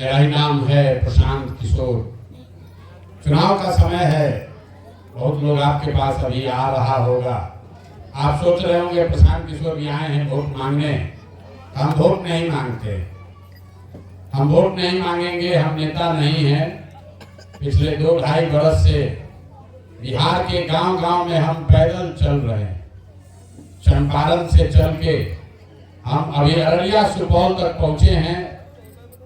मेरा ही नाम है प्रशांत किशोर। चुनाव का समय है, बहुत लोग आपके पास अभी आ रहा होगा। आप सोच रहे होंगे प्रशांत किशोर भी आए हैं वोट मांगने। हम वोट नहीं मांगते, हम वोट नहीं मांगेंगे। हम नेता नहीं हैं। पिछले 2-2.5 बरस से बिहार के गांव-गांव में हम पैदल चल रहे हैं। चंपारण से चल के हम अभी अररिया सुपौल तक पहुंचे हैं।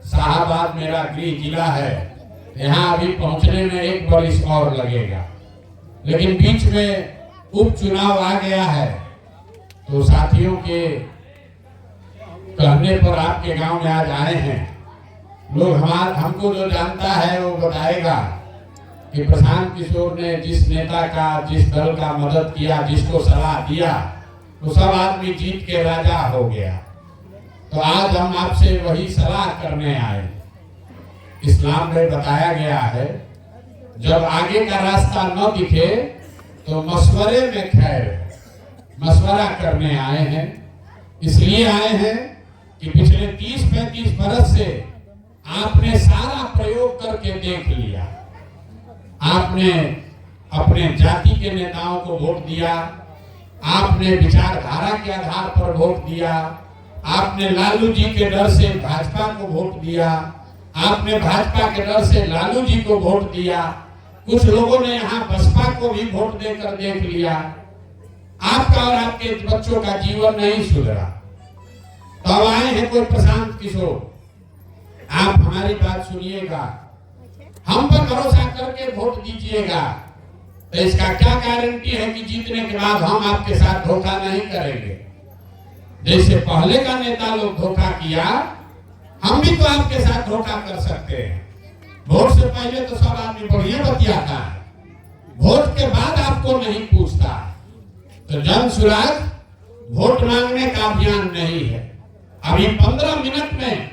शाहाबाद मेरा गृह जिला है, यहाँ अभी पहुंचने में 1 बरिस और लगेगा। लेकिन बीच में उपचुनाव आ गया है, तो साथियों के कहने पर आपके गांव में आज आए हैं। लोग हमको जो जानता है वो बताएगा कि प्रशांत किशोर ने जिस नेता का, जिस दल का मदद किया, जिसको सलाह दिया, वो सब आदमी जीत के राजा हो गया। तो आज हम आपसे वही सलाह करने आए। इस्लाम में बताया गया है, जब आगे का रास्ता न दिखे तो मशवरे में खैर। मशवरा करने आए हैं, इसलिए आए हैं कि पिछले 30-35 बरस से आपने सारा प्रयोग करके देख लिया। आपने अपने जाति के नेताओं को वोट दिया, आपने विचारधारा के आधार पर वोट दिया, आपने लालू जी के डर से भाजपा को वोट दिया, आपने भाजपा के डर से लालू जी को वोट दिया। कुछ लोगों ने यहाँ बसपा को भी वोट देकर देख लिया। आपका और आपके बच्चों का जीवन नहीं सुधरा। तो अब आए हैं कोई प्रशांत किशोर। आप हमारी बात सुनिएगा, हम पर भरोसा करके वोट दीजिएगा। तो इसका क्या गारंटी है कि जीतने के बाद हम आपके साथ धोखा नहीं करेंगे। जैसे पहले का नेता लोग धोखा किया, हम भी तो आपके साथ धोखा कर सकते हैं। वोट से पहले तो सब आदमी बढ़िया बतियाता है, वोट के बाद आपको नहीं पूछता। तो जन सुराग वोट मांगने का अभियान नहीं है। अभी 15 मिनट में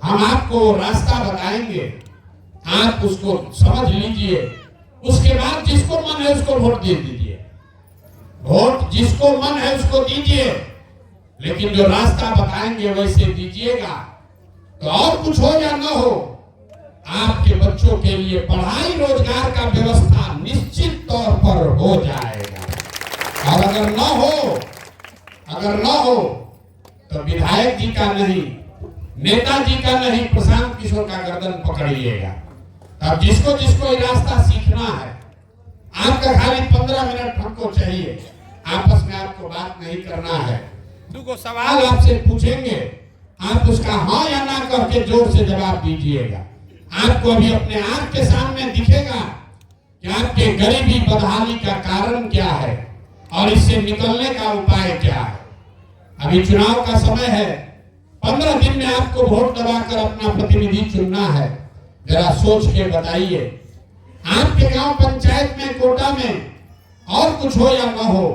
हम आपको रास्ता बताएंगे, आप उसको समझ लीजिए। उसके बाद जिसको मन है उसको वोट दे दीजिए। वोट जिसको मन है उसको दीजिए, लेकिन जो रास्ता बताएंगे वैसे दीजिएगा। तो और कुछ हो या न हो, आपके बच्चों के लिए पढ़ाई रोजगार का व्यवस्था निश्चित तौर पर हो जाएगा। और अगर न हो तो विधायक जी का नहीं, नेताजी का नहीं, प्रशांत किशोर का गर्दन पकड़िएगा। अब जिसको जिसको ये रास्ता सीखना है, आपका खाली 15 मिनट हमको चाहिए। आपस में आपको बात नहीं करना है। 2 सवाल आपसे पूछेंगे, आप उसका हाँ या ना करके जोर से जवाब दीजिएगा। आपको अभी अपने आंख के सामने दिखेगा कि आपके गरीबी बदहाली का कारण क्या है और इससे निकलने का उपाय क्या है। अभी चुनाव का समय है, 15 दिन में आपको वोट दबाकर अपना प्रतिनिधि चुनना है। जरा सोच के बताइए, आपके गांव पंचायत में, कोटा में और कुछ हो या न हो,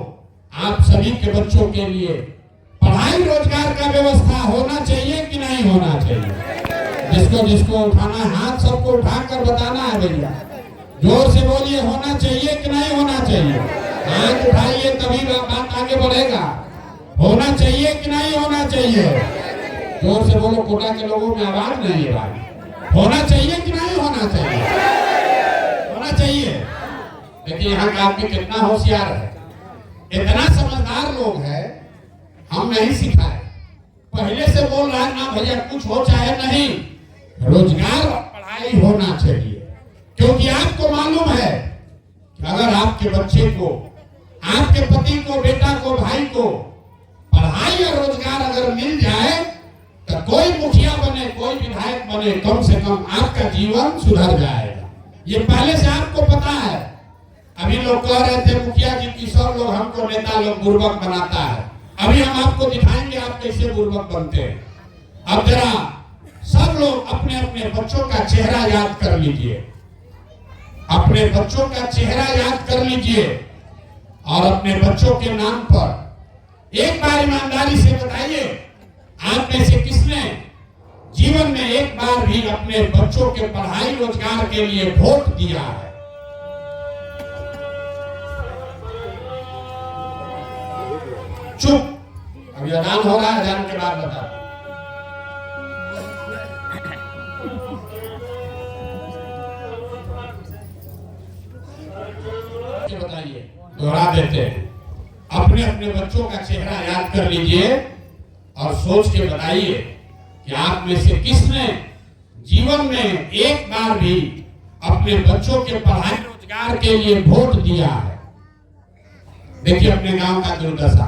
आप सभी के बच्चों के लिए पढ़ाई रोजगार का व्यवस्था होना चाहिए कि नहीं होना चाहिए। जिसको जिसको उठाना है हाथ, सबको उठाकर बताना है भैया। जोर से बोलिए, होना चाहिए कि नहीं होना चाहिए। हाथ उठाइए तभी बात आगे बढ़ेगा। होना चाहिए कि नहीं होना चाहिए। जोर से बोलो, कोटा के लोगों में आवाज नहीं है भाई। होना चाहिए कि नहीं होना चाहिए। होना चाहिए। देखिए यहाँ का आदमी कितना होशियार है, इतना समझदार लोग है, हम नहीं सिखाए। पहले से बोल रहा है ना भैया, कुछ हो चाहे नहीं, रोजगार और पढ़ाई होना चाहिए। क्योंकि आपको मालूम है कि अगर आपके बच्चे को, आपके पति को, बेटा को, भाई को पढ़ाई और रोजगार अगर मिल जाए तो कोई मुखिया बने, कोई विधायक बने, कम से कम आपका जीवन सुधर जाएगा। ये पहले से आपको पता है। अभी लोग कह रहे थे मुखिया जी, किशोर लोग हमको, नेता लोग बुर्बक बनाता है। अभी हम आपको दिखाएंगे आप कैसे बुर्बक बनते हैं। अब जरा सब लोग अपने अपने बच्चों का चेहरा याद कर लीजिए, अपने बच्चों का चेहरा याद कर लीजिए और अपने बच्चों के नाम पर एक बार ईमानदारी से बताइए, आप में से किसने जीवन में एक बार भी अपने बच्चों के पढ़ाई रोजगार के लिए वोट दिया है? चुप, अभी अजान हो रहा है, अजान के बाद बता। दोहरा देते हैं। अपने अपने बच्चों का चेहरा याद कर लीजिए और सोच के बताइए कि आप में से किसने जीवन में एक बार भी अपने बच्चों के पढ़ाई रोजगार के लिए वोट दिया है। देखिए अपने गांव का दुर्दशा।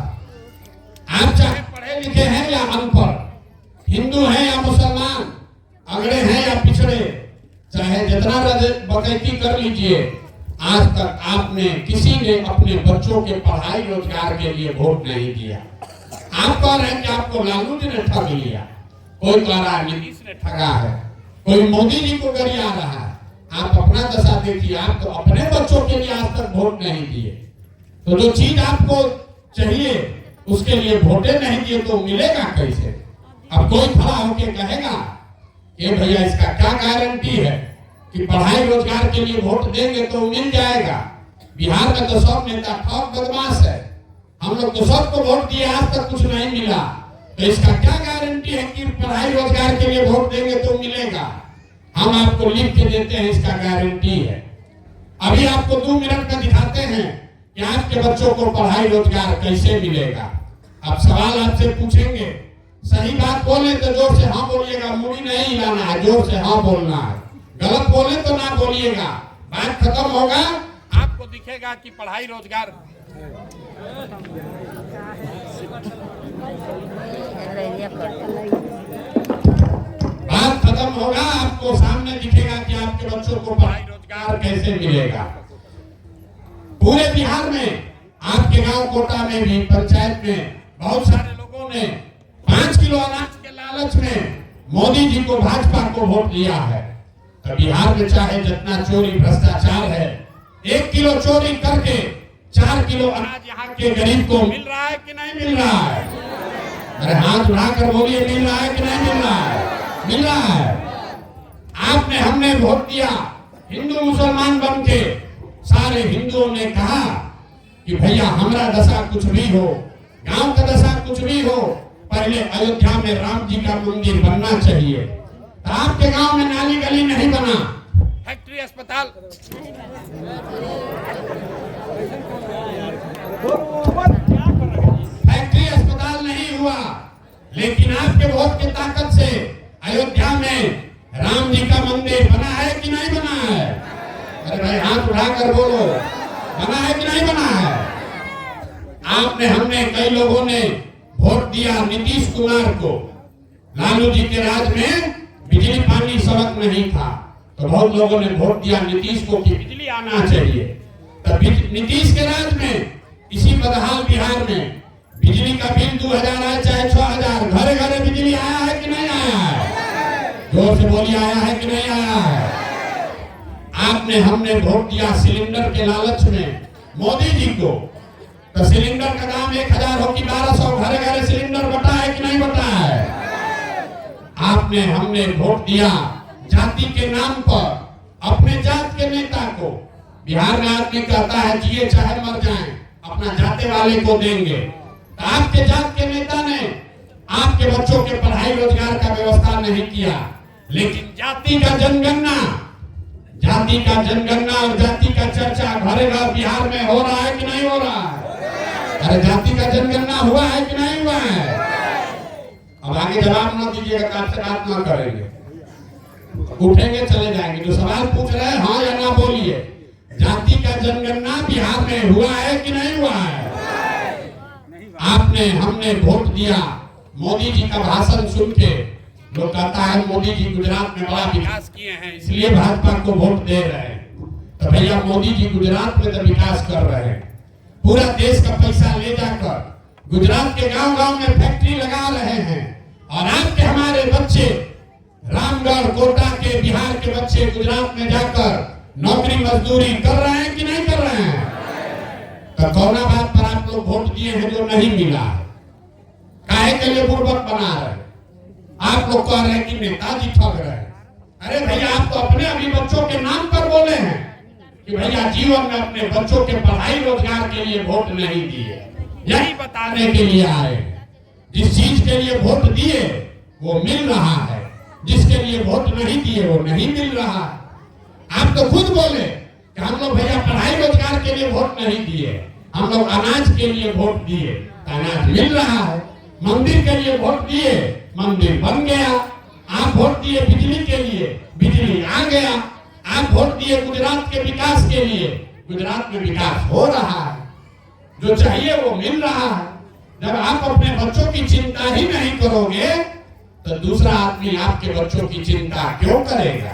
आप चाहे पढ़े लिखे हैं या अनपढ़, हिंदू हैं या मुसलमान, अगड़े हैं या पिछड़े, चाहे जितना बकैती कर लीजिए, आज तक आपने किसी ने अपने बच्चों के पढ़ाई रोजगार के लिए वोट नहीं दिया। आप कह रहे हैं कि आपको लालू जी ने ठग लिया, कोई कह रहा है नीतीश ने ठगा है, कोई मोदी जी को गरिया रहा है। आप अपना दशा देखिए, आप तो अपने बच्चों के लिए आज तक वोट नहीं दिए। तो जो चीज आपको चाहिए उसके लिए वोटे नहीं दिए तो मिलेगा कैसे? अब कोई खड़ा होके कहेगा कि भैया इसका क्या गारंटी है कि पढ़ाई रोजगार के लिए वोट देंगे तो मिल जाएगा। बिहार में तो सब नेता ठग बदमाश है, हम लोग तो सबको वोट दिए, आज तक कुछ नहीं मिला। तो इसका क्या गारंटी है कि पढ़ाई रोजगार के लिए वोट देंगे तो मिलेगा? हम आपको लिख के देते हैं, इसका गारंटी है। अभी आपको 2 मिनट में दिखाते हैं कि आपके बच्चों को पढ़ाई रोजगार कैसे मिलेगा। अब सवाल आपसे पूछेंगे, सही बात बोले तो जोर से हाँ बोलिएगा, मुड़ी नहीं हिलाना है, जोर से हाँ बोलना है। गलत बोले तो ना बोलिएगा, बात खत्म होगा, आपको दिखेगा कि पढ़ाई रोजगार बात खत्म होगा, आपको सामने दिखेगा कि आपके बच्चों को पढ़ाई रोजगार कैसे मिलेगा। पूरे बिहार में आपके गांव कोटा में भी पंचायत में बहुत सारे लोगों ने 5 किलो अनाज के लालच में मोदी जी को, भाजपा को वोट दिया है। तो बिहार में चाहे जितना चोरी भ्रष्टाचार है, 1 किलो चोरी करके 4 किलो अनाज यहाँ के गरीब को मिल रहा है कि नहीं मिल रहा है? अरे हाथ उठाकर बोलिए, मिल रहा है कि नहीं मिल रहा है? मिल रहा है। आपने हमने वोट दिया, हिंदू मुसलमान बन के सारे हिंदुओं ने कहा कि भैया हमारा दशा कुछ भी हो, गांव का दशा कुछ भी हो, पहले अयोध्या में राम जी का मंदिर बनना चाहिए। तो आपके गांव में नाली गली नहीं बना, फैक्ट्री अस्पताल नहीं हुआ, लेकिन आपके वोट की ताकत से अयोध्या में राम जी का मंदिर बना है कि नहीं बना है? अरे भाई हाथ उठाकर बोलो, बना है कि नहीं बना है? आपने हमने कई लोगों ने वोट दिया नीतीश कुमार को। लालू जी के राज में बिजली पानी सड़क नहीं था, तो बहुत लोगों ने वोट दिया नीतीश को कि बिजली आना चाहिए। तब नीतीश के राज में इसी बदहाल बिहार में बिजली का बिल 2000 आए चाहे 6000, घरे घरे बिजली आया है कि नहीं आया है? जोर से बोलिए, आया है कि नहीं आया है? आपने हमने वोट दिया सिलेंडर के लालच में मोदी जी को। तो सिलेंडर का दाम 1000 हो कि 1200, घरे घरे सिलेंडर बटा है कि नहीं बटा है? आपने हमने वोट दिया जाति के नाम पर अपने जात के नेता को। बिहार में आदमी कहता है जिए चाहे मर जाएं, अपना जाते वाले को देंगे। तो आपके जात के नेता ने आपके बच्चों के पढ़ाई रोजगार का व्यवस्था नहीं किया, लेकिन जाति का जनगणना और जाति का चर्चा घरे घर बिहार में हो रहा है कि नहीं हो रहा है? अरे जाति का जनगणना हुआ है कि नहीं हुआ है? अब आगे जवाब ना दीजिएगा, आपसे बात ना करेंगे, उठेंगे चले जाएंगे। जो सवाल पूछ रहे हैं हाँ या ना बोलिए। जाति का जनगणना बिहार में हुआ है कि नहीं हुआ है? आपने हमने वोट दिया, मोदी जी का भाषण सुन के लोग कहता है मोदी जी गुजरात में बड़ा विकास किए हैं इसलिए भाजपा को वोट दे रहे हैं। तो भैया मोदी जी गुजरात में तो विकास कर रहे हैं, पूरा देश का पैसा ले जाकर गुजरात के गांव गांव में फैक्ट्री लगा रहे हैं। और आपके हमारे बच्चे रामगढ़ कोटा के बिहार के बच्चे गुजरात में जाकर नौकरी मजदूरी कर रहे हैं कि नहीं कर रहे हैं? तो कौना बात पर आप लोग वोट दिए हैं जो नहीं मिला है? काहे के लिए बुड़बक बना रहे? आप लोग कह रहे हैं कि नेताजी ठग रहे हैं। अरे भैया आप तो अपने अभी बच्चों के नाम पर बोले हैं कि भैया जीवन में अपने बच्चों के पढ़ाई रोजगार के लिए वोट नहीं दिए। यही बताने के लिए आए, जिस चीज के लिए वोट दिए वो मिल रहा है, जिसके लिए वोट नहीं दिए वो नहीं मिल रहा है। आप तो खुद बोले कि हम लोग भैया पढ़ाई रोजगार के लिए वोट नहीं दिए, हम लोग अनाज के लिए वोट दिए, अनाज मिल रहा है। मंदिर के लिए वोट दिए, मंदिर बन गया। आप वोट दिए बिजली के लिए, बिजली आ गया। आप वोट दिए गुजरात के विकास के लिए, गुजरात में विकास हो रहा है। जो चाहिए वो मिल रहा है। जब आप अपने बच्चों की चिंता ही नहीं करोगे तो दूसरा आदमी आपके बच्चों की चिंता क्यों करेगा?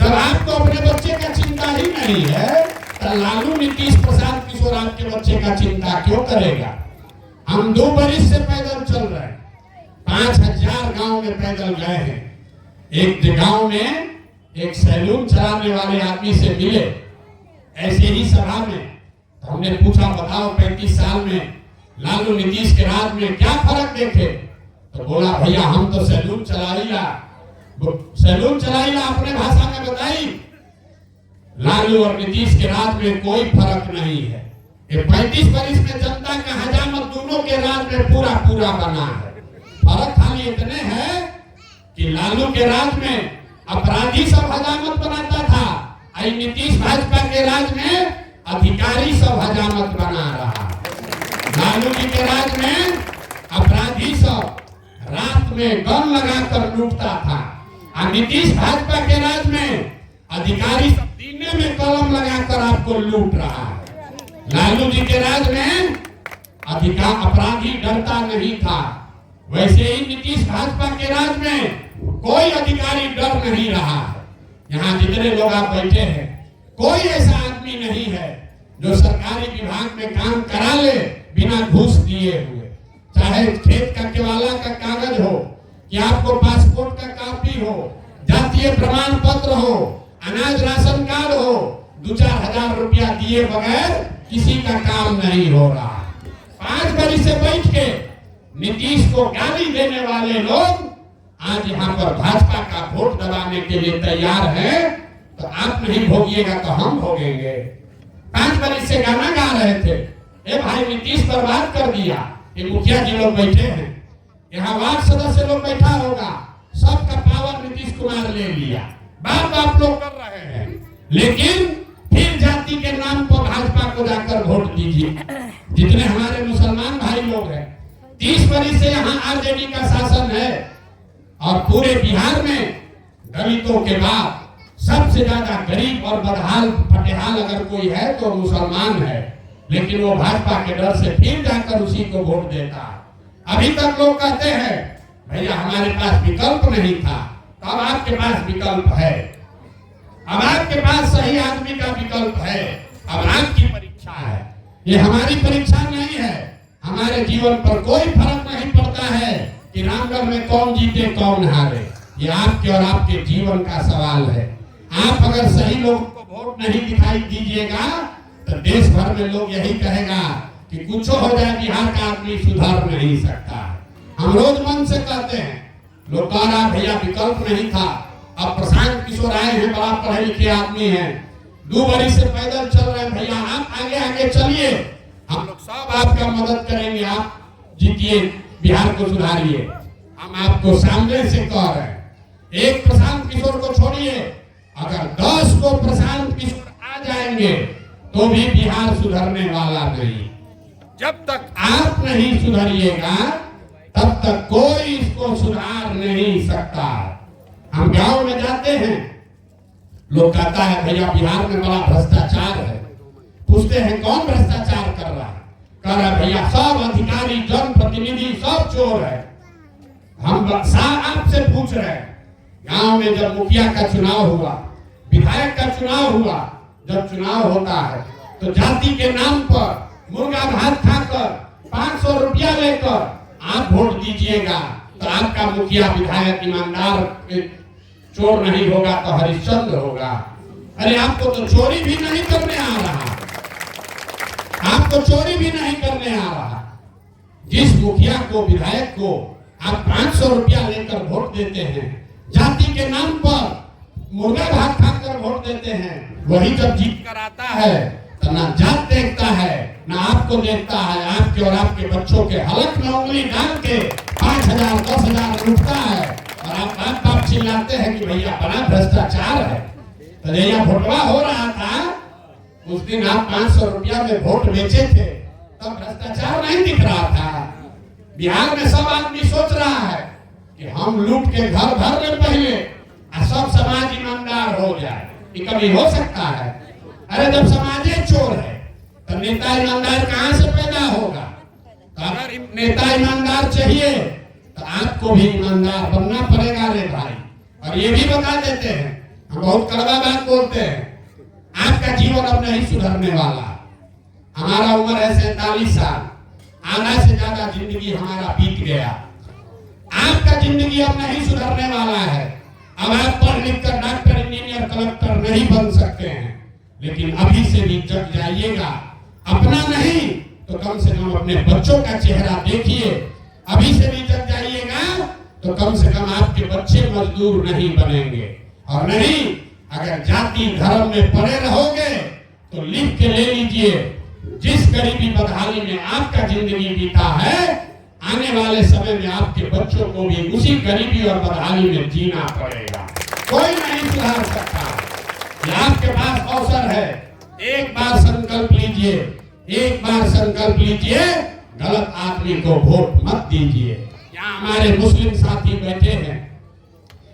जब आपको अपने बच्चे का चिंता ही नहीं है तो लालू नीतीश प्रसाद किशोर आपके बच्चे का चिंता क्यों करेगा? हम 2 बरिस से पैदल चल रहे हैं, 5000 गांव में पैदल गए हैं। एक गांव में एक सैलून चलाने वाले आदमी से मिले ऐसे ही सभा में, तो हमने पूछा बताओ 35 साल में लालू नीतीश के राज में क्या फर्क देखे? तो बोला भैया हम तो सैलून चलाइला अपने भाषा में बताई। लालू और नीतीश के राज में कोई फर्क नहीं है। ये 35 बरिस में जनता का हजामत दोनों के राज में पूरा पूरा बना है। फर्क खाली इतने है कि लालू के राज में अपराधी सब हजामत बनाता था, आई नीतीश भाजपा के राज में अधिकारी सब हजामत बना रहा। लालू जी के राज में अपराधी सब रात में गन लगाकर लूटता था, और नीतीश भाजपा के राज में अधिकारी सब सीने में कलम लगाकर आपको लूट रहा है। लालू जी के राज में अपराधी डरता नहीं था, वैसे ही नीतीश भाजपा के राज में कोई अधिकारी डर नहीं रहा है। यहाँ जितने लोग आप बैठे हैं कोई ऐसा आदमी नहीं है जो सरकारी विभाग में काम करा ले बिना घूस दिए हुए। चाहे खेत का केवाला का कागज हो, कि आपको पासपोर्ट का कॉपी हो, जातीय प्रमाण पत्र हो, अनाज राशन कार्ड हो, 2-4 हजार रुपया दिए बगैर किसी का काम नहीं हो रहा। 5 बरिस से बैठ के नीतीश को गाली देने वाले लोग आज यहाँ पर भाजपा का वोट दबाने के लिए तैयार हैं। तो आप नहीं भोगिएगा तो हम भोगेंगे। 5 बरिस से गाना गा रहे थे, ए भाई नीतीश बर्बाद कर दिया। ये मुखिया जी लोग बैठे हैं, यहाँ वार्ड सदस्य लोग बैठा होगा, सबका पावर नीतीश कुमार ले लिया। बात लोग कर रहे हैं, लेकिन फिर जाति के नाम पर भाजपा को जाकर वोट दीजिए। जितने हमारे मुसलमान भाई लोग हैं, 30 बरिस से यहाँ आरजेडी का शासन है, और पूरे बिहार में दलितों के बाद सबसे ज्यादा गरीब और बदहाल फटेहाल अगर कोई है तो मुसलमान है। लेकिन वो भाजपा के डर से फिर जाकर उसी को वोट देता है। अभी तक लोग कहते हैं भैया हमारे पास विकल्प नहीं था, तो अब आपके पास विकल्प है। अब आपके पास सही आदमी का विकल्प है। अब आपकी परीक्षा है, ये हमारी परीक्षा नहीं है। हमारे जीवन पर कोई फर्क नहीं पड़ता है कि रामगढ़ में कौन जीते कौन हारे। ये आपके और आपके जीवन का सवाल है। आप अगर सही लोगों को वोट नहीं दिखाई दीजिएगा तो देश भर में लोग यही कहेगा कि कुछ हो जाए बिहार का आदमी सुधर नहीं सकता। हम रोज मन से कहते हैं, लोग कह रहा भैया विकल्प नहीं था। अब प्रशांत किशोर आए हैं, बड़ा पढ़े लिखे आदमी हैं, 2 बरिस से पैदल चल रहे हैं। भैया आप आगे आगे चलिए, हम लोग सब आपका मदद करेंगे, आप जीतिए, बिहार को सुधारिए। हम आपको सामने से कह रहे हैं, एक प्रशांत किशोर को छोड़िए, अगर 10 को प्रशांत किशोर आ जाएंगे तो भी बिहार सुधरने वाला नहीं। जब तक आप नहीं सुधरिएगा तब तक कोई इसको सुधार नहीं सकता। हम गांव में जाते हैं, लोग कहता है भैया बिहार में बड़ा भ्रष्टाचार है। पूछते हैं कौन भ्रष्टाचार कर रहा है? कह रहा भैया सब अधिकारी जनप्रतिनिधि सब चोर है। हम आपसे पूछ रहे हैं, गांव में जब मुखिया का चुनाव हुआ, विधायक का चुनाव हुआ, जब चुनाव होता है तो जाति के नाम पर मुर्गा भात खाकर 500 रुपया लेकर आप वोट दीजिएगा तो आपका मुखिया विधायक ईमानदार चोर नहीं होगा तो हरिश्चंद्र होगा। अरे आपको तो चोरी भी नहीं करने आ रहा, आपको चोरी भी नहीं करने आ रहा। जिस मुखिया को विधायक को आप 500 रुपया लेकर वोट देते हैं, जाति के नाम पर मुर्गा भात खाकर वोट देते हैं, वही जब जीत कर आता है तो ना जात देखता है ना आपको देखता है। आपके और आपके बच्चों के हलक में उंगली डाल के 5,000 10,000 लूटता है, और आप बाप चिल्लाते हैं कि भैया बड़ा भ्रष्टाचार है। तो जैसा भोटवा हो रहा था उस दिन आप 500 रुपया में वोट बेचे थे, तब भ्रष्टाचार नहीं दिख रहा था। बिहार में सब आदमी सोच रहा है कि हम लूट के घर भर में पहले सब समाज ईमानदार हो जाए। ये कभी हो सकता है? अरे जब समाज चोर है तो नेता ईमानदार कहां से पैदा होगा? तो अगर नेता ईमानदार चाहिए तो आपको भी ईमानदार बनना पड़ेगा रे भाई। और ये भी बता देते हैं, हम बहुत कड़वा बात बोलते हैं, आपका जीवन अब नहीं सुधरने वाला। हमारा उम्र है 47 साल, आधा से ज्यादा जिंदगी हमारा बीत गया। आपका जिंदगी अब नहीं सुधरने वाला है। अब आप पढ़ लिख कर डॉक्टर, इंजीनियर, कलेक्टर नहीं बन सकते हैं, लेकिन अभी से भी जग जाइएगा। अपना नहीं तो कम से कम अपने बच्चों का चेहरा देखिए। अभी से भी जग जाइएगा तो कम से कम आपके बच्चे मजदूर नहीं बनेंगे। और नहीं, अगर जाति धर्म में पड़े रहोगे तो लिख के ले लीजिए, जिस गरीबी बदहाली में आपका जिंदगी बीता है, आने वाले समय में आपके बच्चों को भी उसी गरीबी और बदहाली में जीना पड़ेगा। कोई नहीं सुधार सकता। ये आपके पास अवसर है, एक बार संकल्प लीजिए, एक बार संकल्प लीजिए, गलत आदमी को वोट मत दीजिए। यहाँ हमारे मुस्लिम साथी बैठे हैं,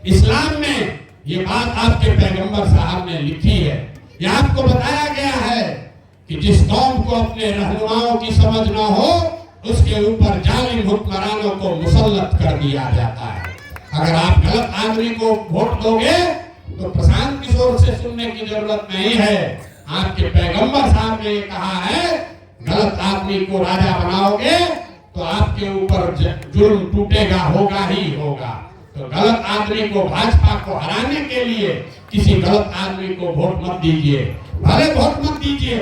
इस्लाम में ये बात आपके पैगंबर साहब ने लिखी है। ये आपको बताया गया है कि जिस कौम को अपने रहनुमाओं की समझ न हो, उसके ऊपर जालिम हुक्मरानों को मुसल्लत कर दिया जाता है। अगर आप गलत आदमी को वोट दोगे तो प्रशांत किशोर से सुनने की जरूरत नहीं है। आपके पैगंबर साहब ने कहा है, गलत आदमी को राजा बनाओगे तो आपके ऊपर जुल्म टूटेगा, होगा ही होगा। तो गलत आदमी को, भाजपा को हराने के लिए किसी गलत आदमी को वोट मत दीजिए। भले वोट मत दीजिए,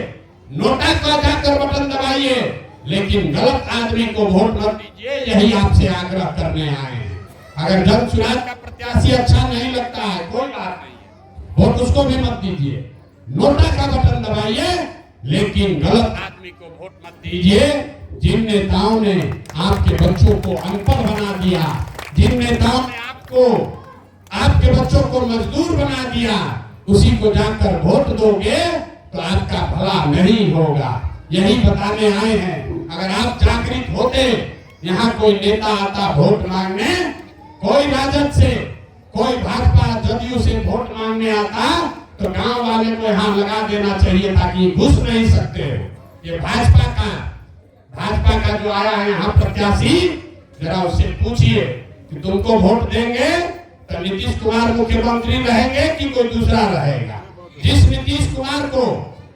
नोटा का जाकर बटन दबाइए, लेकिन गलत आदमी को वोट मत दीजिए। यही आपसे आग्रह करने आए हैं। अगर जन चुनाव का प्रत्याशी अच्छा नहीं लगता है, कोई बात नहीं है, वोट उसको भी मत दीजिए, नोटा का बटन दबाइए, लेकिन गलत आदमी को वोट मत दीजिए। जिन नेताओं ने आपके बच्चों को अनपढ़ बना दिया, जिन नेताओं ने आपके बच्चों को मजदूर बना दिया, उसी को जाकर वोट दोगे तो आपका भला नहीं होगा। यही बताने आए हैं। अगर आप जागृत होते, यहाँ कोई नेता आता वोट मांगने, कोई राजद से, कोई भाजपा जदयू से वोट मांगने आता, तो गांव वाले को यहाँ लगा देना चाहिए ताकि घुस नहीं सकते हो। ये भाजपा का जो आया है यहाँ प्रत्याशी, जरा उससे पूछिए कि तुमको वोट देंगे तो नीतीश कुमार मुख्यमंत्री रहेंगे कि कोई दूसरा रहेगा। जिस नीतीश कुमार को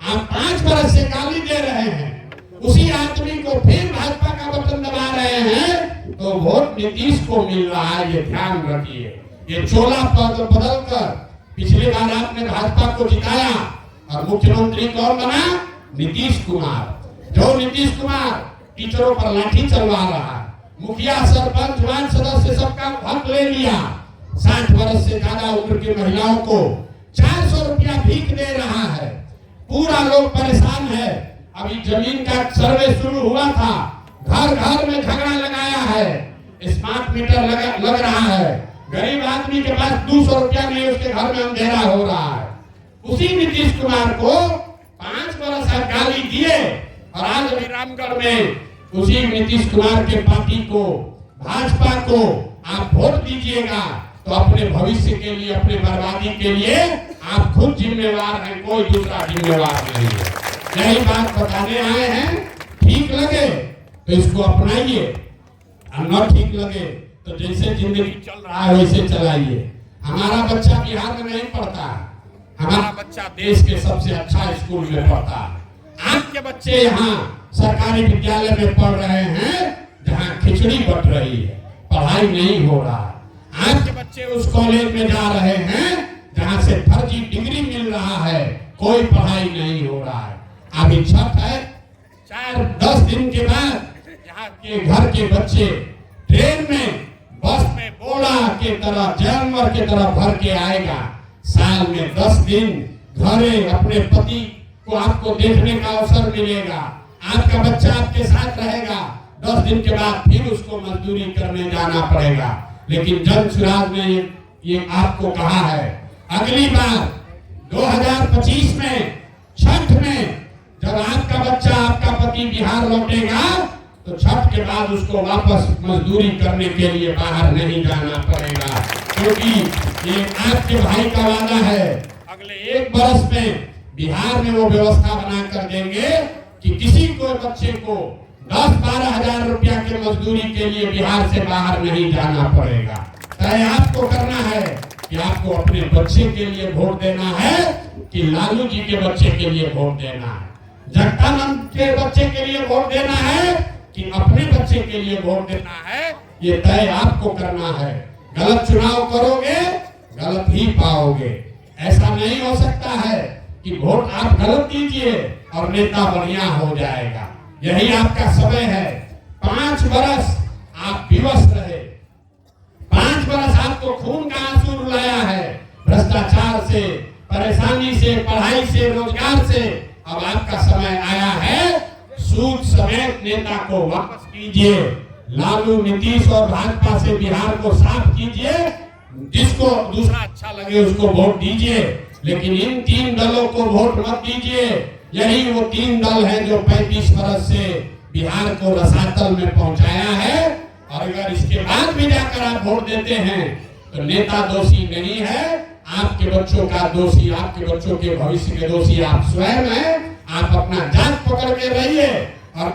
आप 5 बरस से गाली दे रहे हैं, उसी आदमी को फिर भाजपा का बटन दबा रहे हैं, तो वोट नीतीश को मिल रहा है। ये ध्यान रखिए। ये चोला बदल कर पिछली बार आपने भाजपा को जिताया और मुख्यमंत्री कौन बना? नीतीश कुमार। जो नीतीश कुमार टीचरों पर लाठी चलवा रहा है, मुखिया, सरपंच, वार्ड सदस्य सबका हक ले लिया, 60 वर्ष से ज्यादा उम्र की महिलाओं को 400 रुपया भीख दे रहा है, पूरा लोग परेशान है। अभी जमीन का सर्वे शुरू हुआ था, घर घर में झगड़ा लगाया है, स्मार्ट मीटर लग रहा है, गरीब आदमी के पास 200 रुपया नहीं, उसके घर में अंधेरा हो रहा है। उसी नीतीश कुमार को 5 बरस गाली दिए और आज अभी रामगढ़ में उसी नीतीश कुमार के पार्टी को, भाजपा को आप वोट दीजिएगा तो अपने भविष्य के लिए, अपने बर्बादी के लिए आप खुद जिम्मेवार हैं, कोई दूसरा जिम्मेवार नहीं है। यही बात बताने आए हैं। ठीक लगे तो इसको अपनाइए, और न ठीक लगे तो जैसे जिंदगी चल रहा है वैसे चलाइए। हमारा बच्चा बिहार में नहीं पढ़ता, हमारा बच्चा देश के सबसे अच्छा स्कूल में पढ़ता है। आपके बच्चे यहाँ सरकारी विद्यालय में पढ़ रहे हैं जहाँ खिचड़ी बट रही है, पढ़ाई नहीं हो रहा है। आपके बच्चे उस कॉलेज में जा रहे हैं जहाँ से फर्जी डिग्री मिल रहा है, कोई पढ़ाई नहीं हो रहा है। अभी छठ है, 4-10 दिन के बाद यहाँ के घर के बच्चे ट्रेन में, बस में बोड़ा के तरह, जानवर के तरह भर के आएगा। साल में 10 दिन घरे अपने पति को आपको देखने का अवसर मिलेगा, आपका बच्चा आपके साथ रहेगा। 10 दिन के बाद फिर उसको मजदूरी करने जाना पड़ेगा। लेकिन जन सुराज ने ये आपको कहा है, अगली बार 2025 में छठ में जब आपका बच्चा, आपका पति बिहार लौटेगा तो छठ के बाद उसको वापस मजदूरी करने के लिए बाहर नहीं जाना पड़ेगा, क्योंकि ये आपके भाई का वादा है। अगले 1 वर्ष में बिहार में वो व्यवस्था बना कर देंगे कि किसी को बच्चे को 10-12 हजार रुपया के मजदूरी के लिए बिहार से बाहर नहीं जाना पड़ेगा। तय आपको करना है कि आपको अपने बच्चे के लिए वोट देना है कि लालू जी के बच्चे के लिए वोट देना है, जगदानंद के बच्चे के लिए वोट देना है कि अपने बच्चे के लिए वोट देना है, ये तय आपको करना है। गलत चुनाव करोगे गलत ही पाओगे। ऐसा नहीं हो सकता है कि वोट आप गलत दीजिए और नेता बढ़िया हो जाएगा। यही आपका समय है। 5 वर्ष आप विवश रहे, 5 वर्ष आपको खून का आंसू रुलाया है, भ्रष्टाचार से, परेशानी से, पढ़ाई से, रोजगार से। अब आपका समय आया है, सूद समेत नेता को वापस कीजिए। लालू, नीतीश और भाजपा से बिहार को साफ कीजिए। जिसको दूसरा अच्छा लगे उसको वोट दीजिए, लेकिन इन 3 दलों को वोट मत दीजिए। यही वो 3 दल हैं जो 35 वर्ष से बिहार को रसातल में पहुंचाया है। और अगर इसके बाद भी जाकर आप वोट देते हैं तो नेता दोषी नहीं है, आपके बच्चों का दोषी, आपके बच्चों के भविष्य के दोषी आप स्वयं हैं। आप अपना जात पकड़ के रहिए और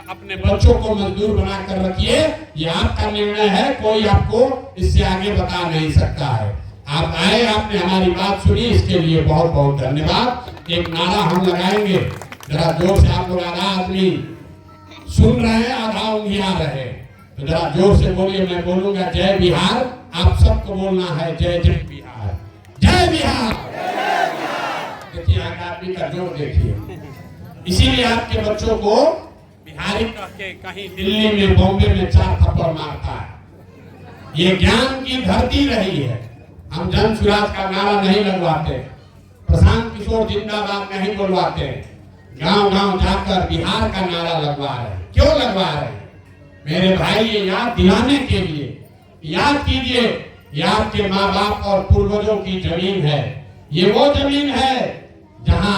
अपने बच्चों को मजदूर बना कर रखिए। ये आपका निर्णय है, कोई आपको इससे आगे बता नहीं सकता है। आप आए, आपने हमारी बात सुनी, इसके लिए बहुत बहुत धन्यवाद। एक नारा हम लगाएंगे, जरा जोर से। आप लोग आधा आदमी सुन रहे हैं, आधा उंघिया रहे, तो जरा जोर से बोलिए। मैं बोलूंगा जय बिहार, आप सबको बोलना है जय जय बिहार, जय बिहार। देखिए आदमी का जोर देखिए। इसीलिए आपके बच्चों को बिहारी कह के कहीं दिल्ली में, बॉम्बे में 4 थप्पड़ मारता है। ये ज्ञान की धरती रही है। हम जन सुराज का नारा नहीं लगवाते, प्रशांत किशोर जिंदाबाद नहीं बोलवाते, गांव गांव जाकर बिहार का नारा लगवा रहे। क्यों लगवा रहे? मेरे भाई, ये याद दिलाने के लिए। याद कीजिए, ये आपके माँ बाप और पूर्वजों की जमीन है। ये वो जमीन है जहां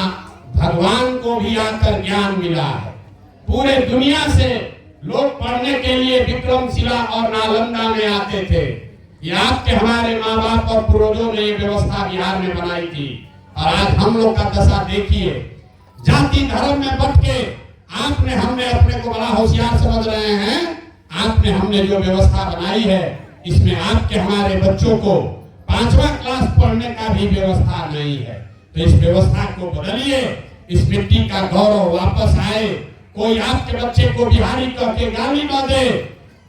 भगवान को भी आकर ज्ञान मिला है। पूरे दुनिया से लोग पढ़ने के लिए विक्रमशिला और नालंदा में आते थे। ये आपके हमारे माँ बाप और पूर्वजों ने ये व्यवस्था बिहार में बनाई थी। और आज हम लोग का दशा देखिए, जाति धर्म में बट के आपने, हमने अपने को बड़ा होशियार समझ रहे हैं। आपने, हमने जो व्यवस्था बनाई है, इसमें आपके हमारे बच्चों को 5वां क्लास पढ़ने का भी व्यवस्था नहीं है। तो इस व्यवस्था को बदलिए, इस मिट्टी का गौरव वापस आए। कोई आपके बच्चे को बिहारी कह के गाली न दे।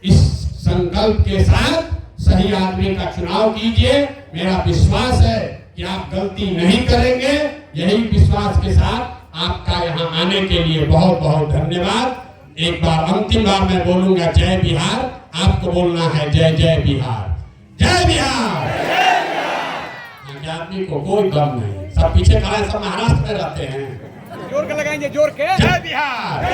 इस संकल्प के साथ सही आदमी का चुनाव कीजिए। मेरा विश्वास है कि आप गलती नहीं करेंगे। यही विश्वास के साथ आपका यहाँ आने के लिए बहुत बहुत धन्यवाद। एक बार, अंतिम बार मैं बोलूंगा जय बिहार, आपको बोलना है जय जय बिहार, जय बिहार। आदमी को कोई गम नहीं, सब पीछे खड़े, सब महाराष्ट्र में रहते हैं। जोर के लगाएंगे, जोर के। जय बिहार।